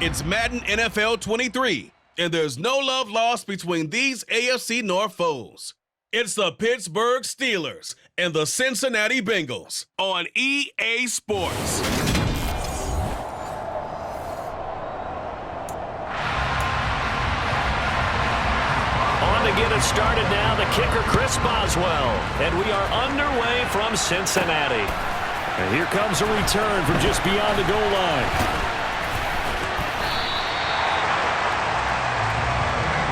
It's Madden NFL 23, and there's no love lost between these AFC North foes. It's the Pittsburgh Steelers and the Cincinnati Bengals on EA Sports. On to get it started now, the kicker Chris Boswell. And we are underway from Cincinnati. And here comes a return from just beyond the goal line.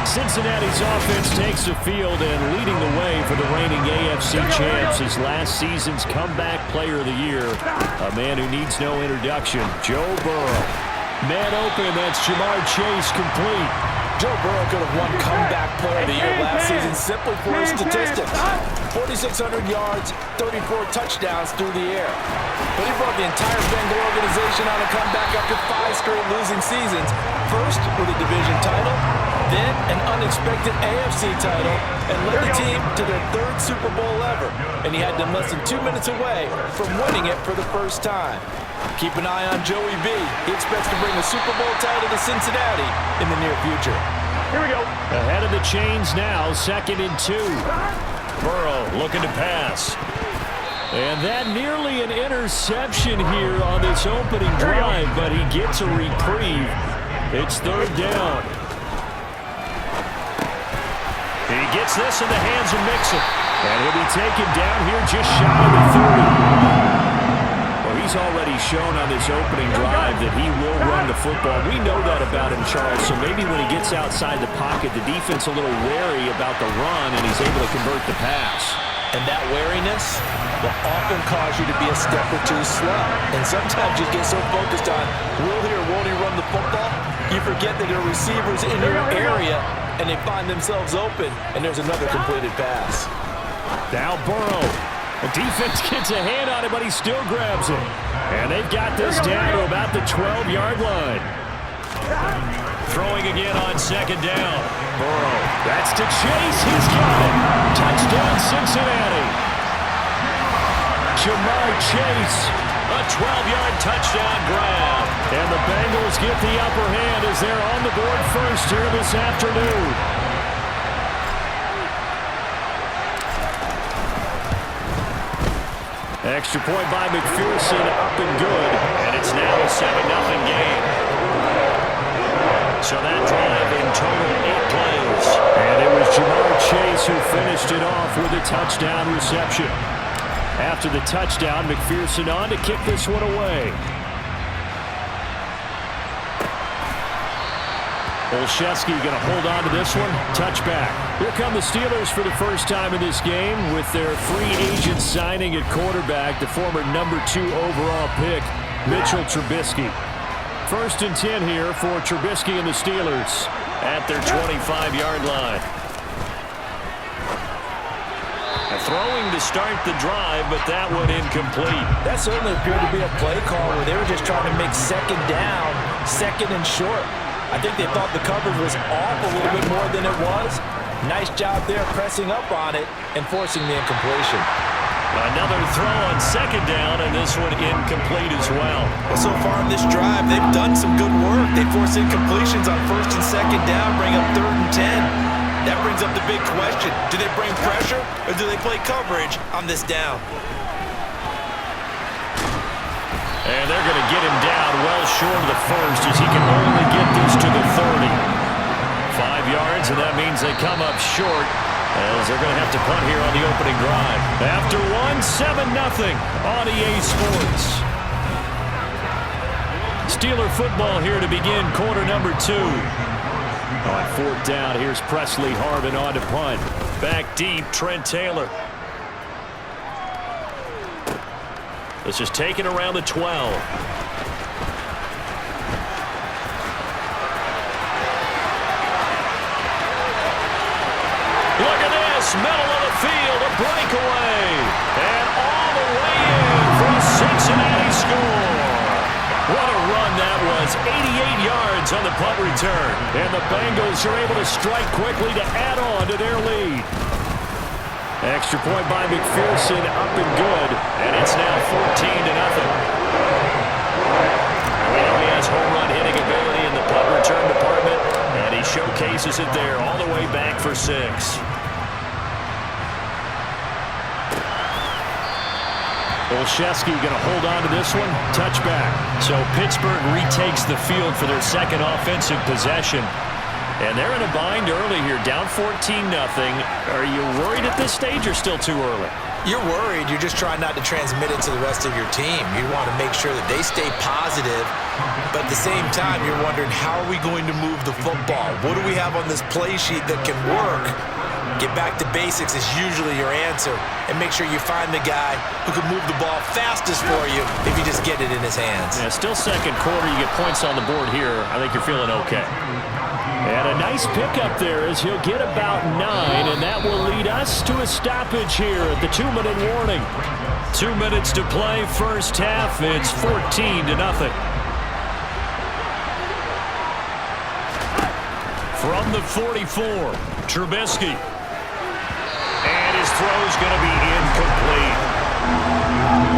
Cincinnati's offense takes the field and leading the way for the reigning AFC champs is last season's comeback player of the year. A man who needs no introduction, Joe Burrow. Man open, that's Jamar Chase complete. Joe Burrow could have won comeback player of the year last season simply for his statistics. 4,600 yards, 34 touchdowns through the air. But he brought the entire Bengal organization on a comeback after 5 straight losing seasons. First with a division title, then an unexpected AFC title, and led the team to their 3rd Super Bowl ever. And he had them less than 2 minutes away from winning it for the first time. Keep an eye on Joey B. He expects to bring a Super Bowl title to Cincinnati in the near future. Here we go. Ahead of the chains now, 2nd and 2. Burrow looking to pass. And that nearly an interception here on this opening drive, but he gets a reprieve. It's 3rd down. He gets this in the hands of Mixon. And he'll be taken down here just shy of the 30. Well, he's already shown on this opening drive that he will run the football. We know that about him, Charles, so maybe when he gets outside the pocket, the defense a little wary about the run, and he's able to convert the pass. And that wariness will often cause you to be a step or two slow. And sometimes you get so focused on will he or won't he run the football, you forget that there are receivers in your area, and they find themselves open, and there's another completed pass. Now Burrow. The defense gets a hand on it, but he still grabs it. And they've got this down to about the 12-yard line. Throwing again on 2nd down. Burrow. That's to Chase. He's got it. Touchdown, Cincinnati. Jamar Chase. A 12-yard touchdown grab. And the Bengals get the upper hand as they're on the board first here this afternoon. Extra point by McPherson, up and good. And it's now a 7-0 game. So that drive in total 8 plays. And it was Jamar Chase who finished it off with a touchdown reception. After the touchdown, McPherson on to kick this one away. Olszewski going to hold on to this one. Touchback. Here come the Steelers for the first time in this game with their free agent signing at quarterback, the former number 2 overall pick, Mitchell Trubisky. 1st and 10 here for Trubisky and the Steelers at their 25-yard line. Throwing to start the drive, but that one incomplete. That certainly appeared to be a play call where they were just trying to make 2nd down, 2nd and short. I think they thought the coverage was off a little bit more than it was. Nice job there pressing up on it and forcing the incompletion. Another throw on 2nd down, and this one incomplete as well. Well, so far in this drive, they've done some good work. They force incompletions on 1st and 2nd down, bring up 3rd and 10. That brings up the big question. Do they bring pressure, or do they play coverage on this down? And they're going to get him down well short of the 1st as he can only get this to the 30. 5 yards, and that means they come up short as they're going to have to punt here on the opening drive. After 7-0 on EA Sports. Steeler football here to begin quarter number 2. On 4th down, here's Presley Harvin on to punt. Back deep, Trent Taylor. This is taken around the 12. Look at this, middle of the field, a breakaway. And all the way in for a Cincinnati score. What a run that was. 88 yards on the punt return. And the Bengals are able to strike quickly to add on to their lead. Extra point by McPherson, up and good. And it's now 14-0. We know he has home run hitting ability in the showcases it there, all the way back for 6. Olszewski going to hold on to this one. Touchback. So Pittsburgh retakes the field for their second offensive possession. And they're in a bind early here, down 14-0. Are you worried at this stage or still too early? You're worried. You're just trying not to transmit it to the rest of your team. You want to make sure that they stay positive, but at the same time, you're wondering, how are we going to move the football? What do we have on this play sheet that can work? Get back to basics is usually your answer, and make sure you find the guy who can move the ball fastest for you if you just get it in his hands. Yeah, still second quarter. You get points on the board here. I think you're feeling okay. And a nice pickup there as he'll get about 9, and that will lead us to a stoppage here at the 2-minute warning. 2 minutes to play, first half. It's 14-0. From the 44, Trubisky. And his throw's going to be incomplete.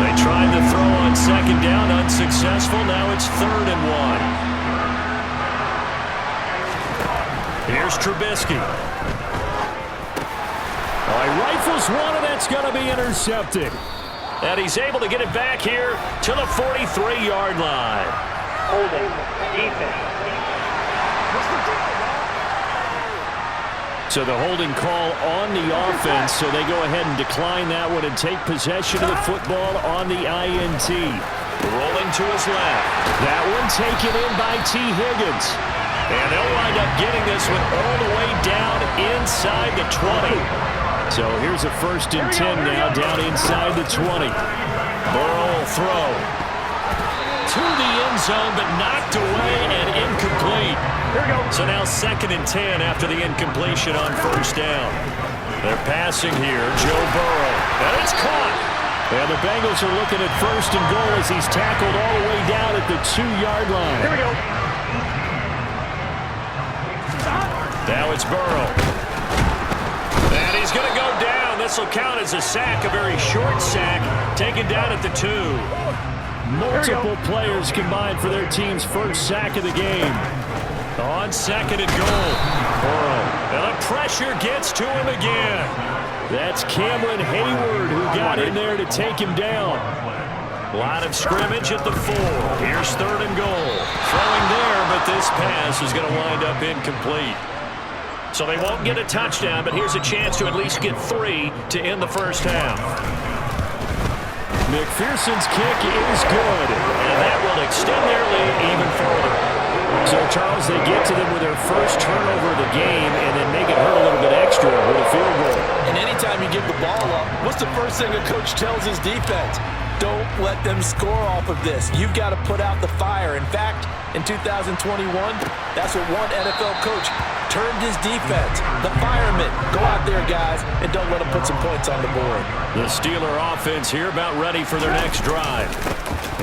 They tried to throw on second down, unsuccessful. Now it's 3rd and 1. Here's Trubisky. Oh, he rifles one, and that's going to be intercepted. And he's able to get it back here to the 43-yard line. Holding defense. So the holding call on the offense, so they go ahead and decline that one and take possession of the football on the INT. Rolling to his left. That one taken in by T. Higgins. And they'll wind up getting this one all the way down inside the 20. So here's a 1st and 10 now, down inside the 20. Burrow will throw to the end zone, but knocked away and incomplete. So now 2nd and 10 after the incompletion on 1st down. They're passing here, Joe Burrow, and it's caught. And the Bengals are looking at 1st and goal as he's tackled all the way down at the 2-yard line. Here we go. Now it's Burrow. And he's going to go down. This will count as a sack, a very short sack, taken down at the 2. Multiple players combined for their team's first sack of the game. On 2nd and goal. Burrow. And the pressure gets to him again. That's Cameron Hayward who got in there to take him down. Line of scrimmage at the 4. Here's 3rd and goal. Throwing there, but this pass is going to wind up incomplete. So they won't get a touchdown, but here's a chance to at least get 3 to end the first half. McPherson's kick is good, and that will extend their lead even further. So, Charles, they get to them with their first turnover of the game and then make it hurt a little bit extra with a field goal. And anytime you give the ball up, what's the first thing a coach tells his defense? Don't let them score off of this. You've got to put out the fire. In fact, in 2021, that's what one NFL coach turned his defense. The firemen. Go out there, guys, and don't let them put some points on the board. The Steeler offense here about ready for their next drive.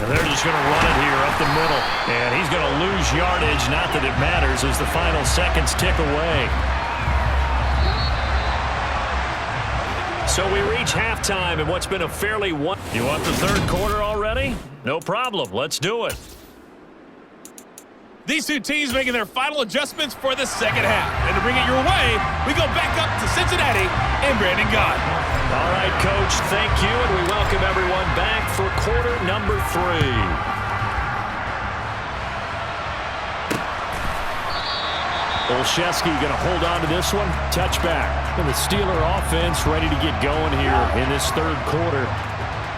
And they're just going to run it here up the middle. And he's going to lose yardage. Not that it matters as the final seconds tick away. So we reach halftime in what's been a fairly one. You want the 3rd quarter already? No problem. Let's do it. These two teams making their final adjustments for the second half. And to bring it your way, we go back up to Cincinnati and Brandon Gott. All right, Coach, thank you, and we welcome everyone back for quarter number 3. Olszewski going to hold on to this one. Touchback. And the Steeler offense ready to get going here in this 3rd quarter.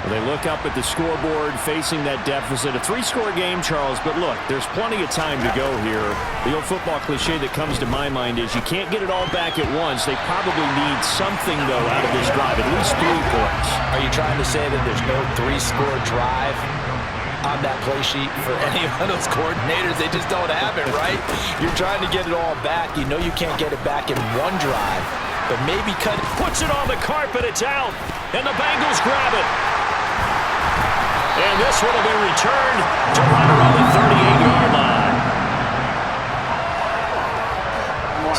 They look up at the scoreboard facing that deficit. A 3-score game, Charles, but look, there's plenty of time to go here. The old football cliche that comes to my mind is you can't get it all back at once. They probably need something, though, out of this drive, at least 3 points. Are you trying to say that there's no 3-score drive on that play sheet for any of those coordinators? They just don't have it, right? You're trying to get it all back. You know you can't get it back in one drive, but maybe cut it. Puts it on the carpet. It's out, and the Bengals grab it. And this one will be returned to right around the 38-yard line.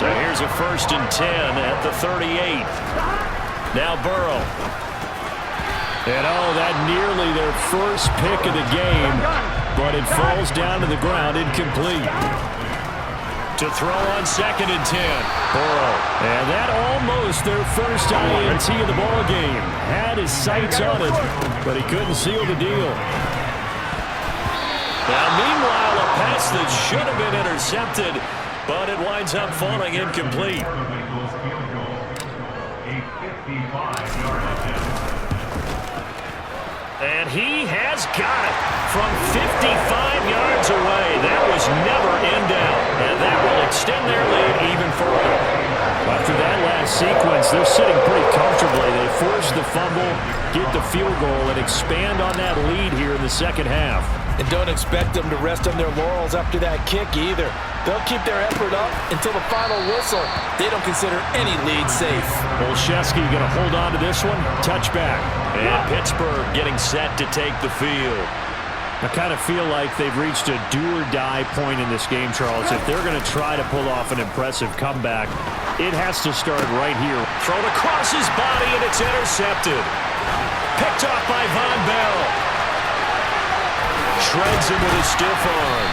So here's a 1st and 10 at the 38. Now Burrow. And that nearly their first pick of the game, but it falls down to the ground incomplete. To throw on 2nd and 10. Burrow. And that almost their first INT of the ball game. Had his sights on it, but he couldn't seal the deal. Now, meanwhile, a pass that should have been intercepted, but it winds up falling incomplete. And he has got it from 55 yards away. That was never in doubt, and that will extend their lead even further. After that last sequence, they're sitting pretty comfortably. They force the fumble, get the field goal, and expand on that lead here in the second half. And don't expect them to rest on their laurels after that kick either. They'll keep their effort up until the final whistle. They don't consider any lead safe. Olszewski going to hold on to this one. Touchback. And Pittsburgh getting set to take the field. I kind of feel like they've reached a do-or-die point in this game, Charles. If they're going to try to pull off an impressive comeback, it has to start right here. Thrown across his body, and it's intercepted. Picked off by Von Bell. Shreds him with a stiff arm.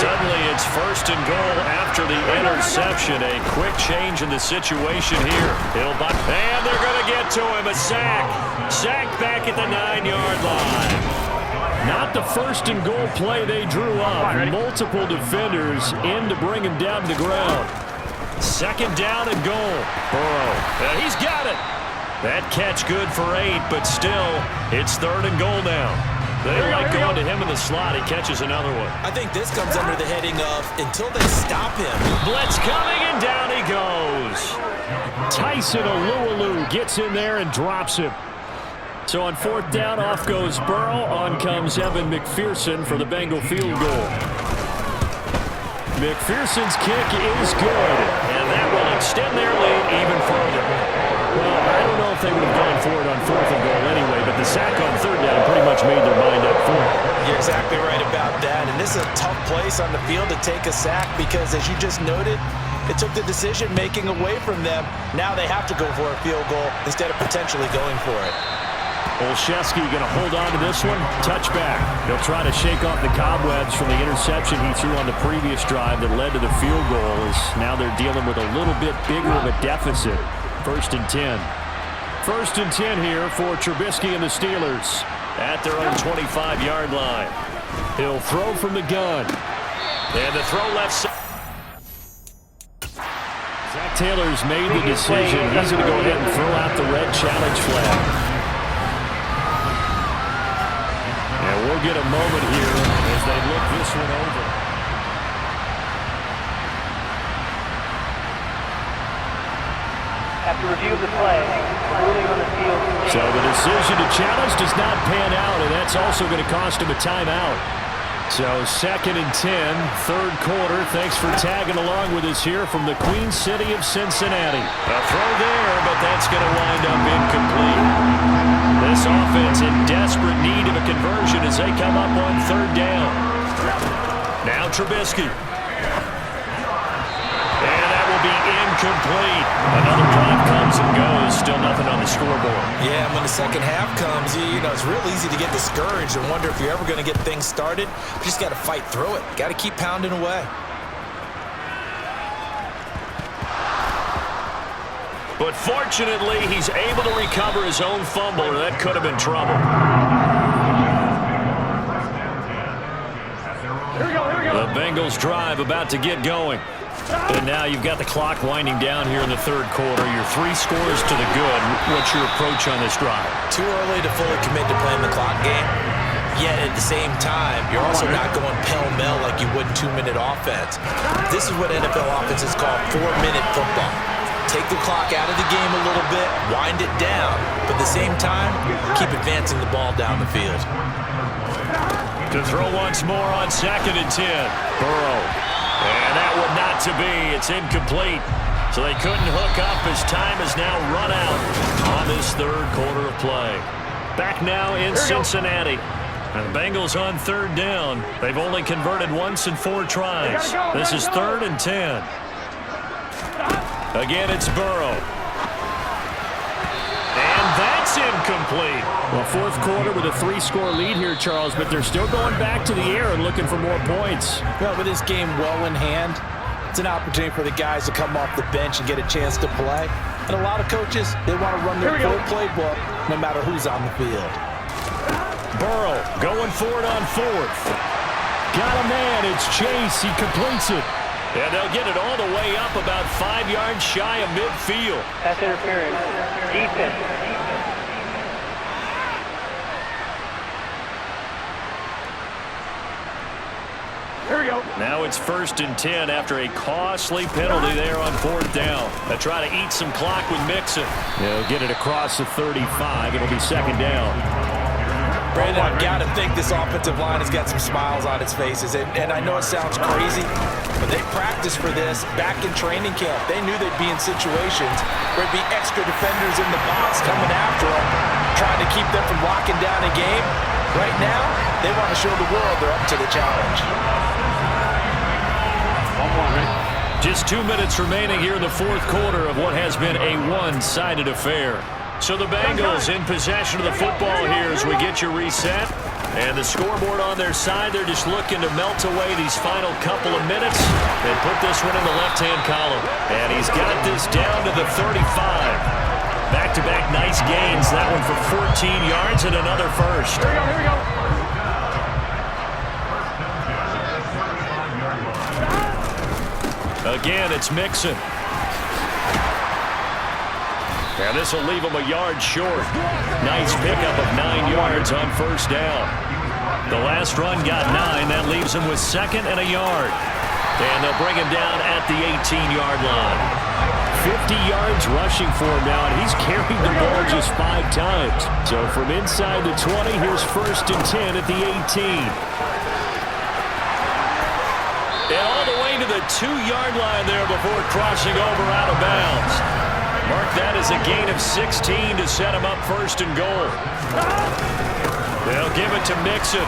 Suddenly it's 1st and goal after the interception. A quick change in the situation here. And they're going to get to him. A sack. Sack back at the 9-yard line. Not the 1st and goal play they drew up. Multiple defenders in to bring him down to the ground. 2nd down and goal. Burrow. He's got it. That catch good for 8, but still, it's 3rd and goal now. They like going to him in the slot. He catches another one. I think this comes under the heading of until they stop him. Blitz coming, and down he goes. Tyson Alualu gets in there and drops him. So on 4th down, off goes Burrow. On comes Evan McPherson for the Bengal field goal. McPherson's kick is good, and that will extend their lead even further. Well, I don't know if they would have gone for it on 4th and goal anyway, but the sack on 3rd down pretty much made their mind up for it. You're exactly right about that, and this is a tough place on the field to take a sack because, as you just noted, it took the decision-making away from them. Now they have to go for a field goal instead of potentially going for it. Olszewski going to hold on to this one. Touchback. He'll try to shake off the cobwebs from the interception he threw on the previous drive that led to the field goal. As now they're dealing with a little bit bigger of a deficit. 1st and 10. 1st and 10 here for Trubisky and the Steelers at their own 25-yard line. He'll throw from the gun. And the throw left side. Zach Taylor's made the decision. He's going to go ahead and throw out the red challenge flag. And we'll get a moment here as they look this one over. After review of the play, ruling on the field. So the decision to challenge does not pan out, and that's also going to cost him a timeout. So 2nd and 10, 3rd quarter. Thanks for tagging along with us here from the Queen City of Cincinnati. A throw there, but that's going to wind up incomplete. This offense in desperate need of a conversion as they come up on 3rd down. Now Trubisky. Be incomplete. Another drive comes and goes. Still nothing on the scoreboard. Yeah, when the second half comes, you know, it's real easy to get discouraged and wonder if you're ever going to get things started. You just got to fight through it. Got to keep pounding away. But fortunately, he's able to recover his own fumble, or that could have been trouble. The Bengals drive about to get going. And now you've got the clock winding down here in the 3rd quarter. Your 3 scores to the good. What's your approach on this drive? Too early to fully commit to playing the clock game. Yet at the same time, you're also not going pell-mell like you would in 2-minute offense. This is what NFL offenses call 4-minute football. Take the clock out of the game a little bit, wind it down, but at the same time, keep advancing the ball down the field. To throw once more on 2nd and 10. Burrow. And that one not to be. It's incomplete. So they couldn't hook up as time has now run out on this 3rd quarter of play. Back now in Cincinnati. And the Bengals on 3rd down. They've only converted once in 4 tries. This is 3rd and 10. Again, it's Burrow. And that's incomplete. Well, fourth quarter with a 3-score lead here, Charles, but they're still going back to the air and looking for more points. Well, with this game well in hand, it's an opportunity for the guys to come off the bench and get a chance to play. And a lot of coaches, they want to run their full playbook no matter who's on the field. Burrow going for it on fourth. Got a man. It's Chase. He completes it. And they'll get it all the way up about 5 yards shy of midfield. Pass interference. Defense. Here we go. Now it's 1st and 10 after a costly penalty there on 4th down. They'll try to eat some clock with Mixon. They'll get it across the 35. It'll be 2nd down. Brandon, I've got to think this offensive line has got some smiles on its faces. And I know it sounds crazy, but they practiced for this back in training camp. They knew they'd be in situations where there'd be extra defenders in the box coming after them, trying to keep them from locking down a game. Right now, they want to show the world they're up to the challenge. Just 2 minutes remaining here in the 4th quarter of what has been a one-sided affair. So the Bengals in possession of the football here as we get you reset. And the scoreboard on their side, they're just looking to melt away these final couple of minutes and put this one in the left-hand column. And he's got this down to the 35. Back-to-back nice gains. That one for 14 yards and another first. Here we go. Again, it's Mixon. And this will leave him a yard short. Nice pickup of 9 yards on 1st down. The last run got 9. That leaves him with 2nd and a yard. And they'll bring him down at the 18-yard line. 50 yards rushing for him now, and he's carried the ball just 5 times. So from inside the 20, here's 1st and 10 at the 18. And all the way to the 2-yard line there before crossing over out of bounds. Mark that as a gain of 16 to set him up 1st and goal. They'll give it to Mixon.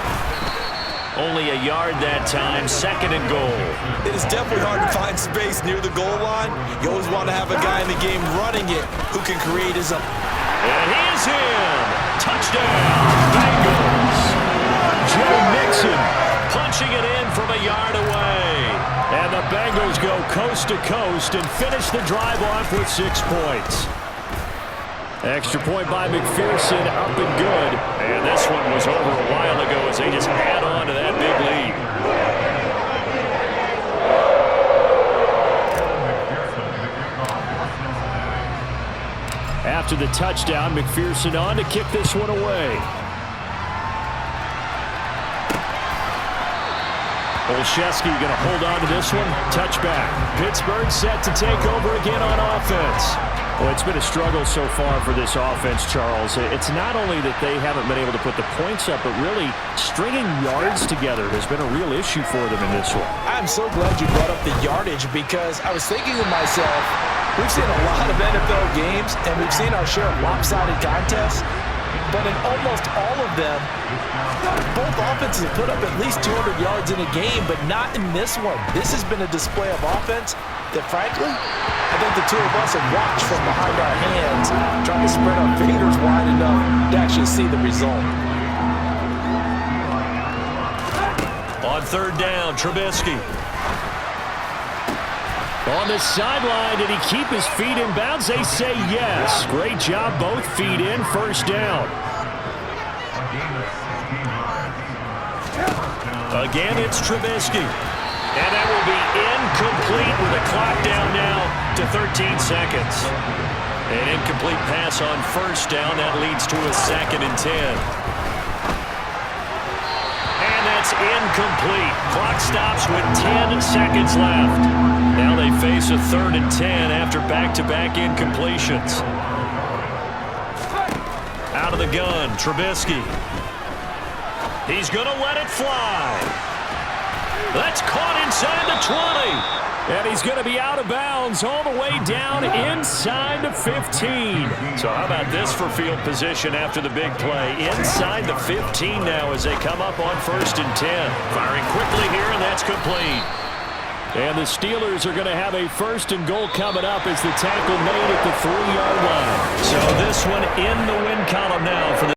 Only a yard that time, 2nd and goal. It is definitely hard to find space near the goal line. You always want to have a guy in the game running it who can create his own. And he is in. Touchdown, Bengals. Joe Mixon punching it in from a yard away. And the Bengals go coast to coast and finish the drive off with 6 points. Extra point by McPherson, up and good. And this one was over a while ago as they just add on to that big lead. After the touchdown, McPherson on to kick this one away. Olszewski going to hold on to this one. Touchback. Pittsburgh set to take over again on offense. Well, it's been a struggle so far for this offense, Charles. It's not only that they haven't been able to put the points up, but really stringing yards together has been a real issue for them in this one. I'm so glad you brought up the yardage because I was thinking to myself, we've seen a lot of NFL games and we've seen our share of lopsided contests, but in almost all of them, both offenses have put up at least 200 yards in a game, but not in this one. This has been a display of offense that, frankly, I think the two of us have watched from behind our hands, trying to spread our fingers wide enough to actually see the result. On 3rd down, Trubisky. On the sideline, did he keep his feet in bounds? They say yes. Great job, both feet in, 1st down. Again, it's Trubisky. And that will be incomplete with a clock down now to 13 seconds. An incomplete pass on 1st down. That leads to a 2nd and 10. And that's incomplete. Clock stops with 10 seconds left. Now they face a 3rd and 10 after back-to-back incompletions. Out of the gun, Trubisky. He's going to let it fly. That's caught inside the 20. And he's going to be out of bounds all the way down inside the 15. So how about this for field position after the big play? Inside the 15 now as they come up on 1st and 10. Firing quickly here, and that's complete. And the Steelers are going to have a 1st and goal coming up as the tackle made at the 3-yard line. So this this one in the win column now for the